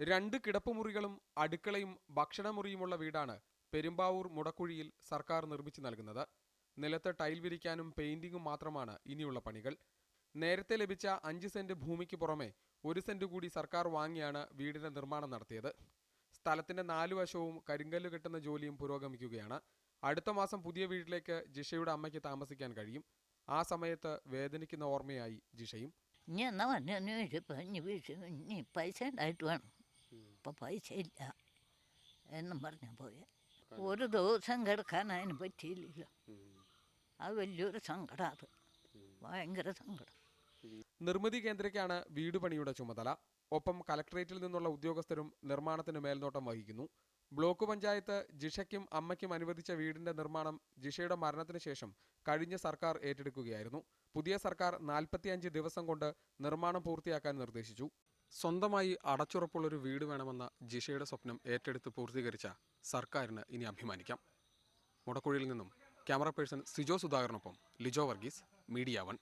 2 കിടപ്പുമുറികളും അടുക്കളയും ഭക്ഷണമുറിയുമുള്ള വീടാണ് പെരുമ്പാവൂർ മുടക്കുഴിയിൽ സർക്കാർ നിർമ്മിച്ചു നൽകുന്നത്. നിലത്ത് ടൈൽ വിരിക്കാനും പെയിന്റിംഗും മാത്രമാണ് ഇനിയുള്ള പണികൾ. നേരത്തെ ലഭിച്ച 5 സെന്റ് ഭൂമിക്ക് പുറമെ 1 സെന്റ് കൂടി സർക്കാർ വാങ്ങിയാണ് വീടിന്റെ നിർമ്മാണം നടത്തിയത്. സ്ഥലത്തിന്റെ 4 വശവും കരിങ്കല്ല് കെട്ടുന്ന ജോലിയും പുരോഗമിക്കുകയാണ്. അടുത്ത മാസം പുതിയ വീട്ടിലേക്ക് ജിഷയുടെ അമ്മയ്ക്ക് താമസിക്കാൻ കഴിയും. ആ സമയത്ത് വേദനിക്കുന്ന ഓർമ്മയായി ജിഷയും. പൈസ ഉണ്ടായിട്ട് വേണം, ഇപ്പം പൈസ ഇല്ല എന്നും പറഞ്ഞ പോയെ. ഒരു ദിവസം കിടക്കാൻ അതിന് പറ്റിയില്ലല്ലോ. അത് വലിയൊരു സങ്കടം, അത് ഭയങ്കര സങ്കടം. നിർമ്മിതി കേന്ദ്രയ്ക്കാണ് വീട് പണിയുടെ ചുമതല. ഒപ്പം കലക്ടറേറ്റിൽ നിന്നുള്ള ഉദ്യോഗസ്ഥരും നിർമ്മാണത്തിന് മേൽനോട്ടം വഹിക്കുന്നു. ബ്ലോക്ക് പഞ്ചായത്ത് ജിഷയ്ക്കും അമ്മയ്ക്കും അനുവദിച്ച വീടിന്റെ നിർമ്മാണം ജിഷയുടെ മരണത്തിന് ശേഷം കഴിഞ്ഞ സർക്കാർ ഏറ്റെടുക്കുകയായിരുന്നു. പുതിയ സർക്കാർ 45 ദിവസം കൊണ്ട് നിർമ്മാണം പൂർത്തിയാക്കാൻ നിർദ്ദേശിച്ചു. സ്വന്തമായി അടച്ചുറപ്പുള്ളൊരു വീട് വേണമെന്ന ജിഷയുടെ സ്വപ്നം ഏറ്റെടുത്ത് പൂർത്തീകരിച്ച സർക്കാരിന് ഇനി അഭിമാനിക്കാം. മുടക്കുഴിയിൽ നിന്നും ക്യാമറ പേഴ്സൺ സിജോ സുധാകരനൊപ്പം ലിജോ വർഗീസ്, മീഡിയ 1.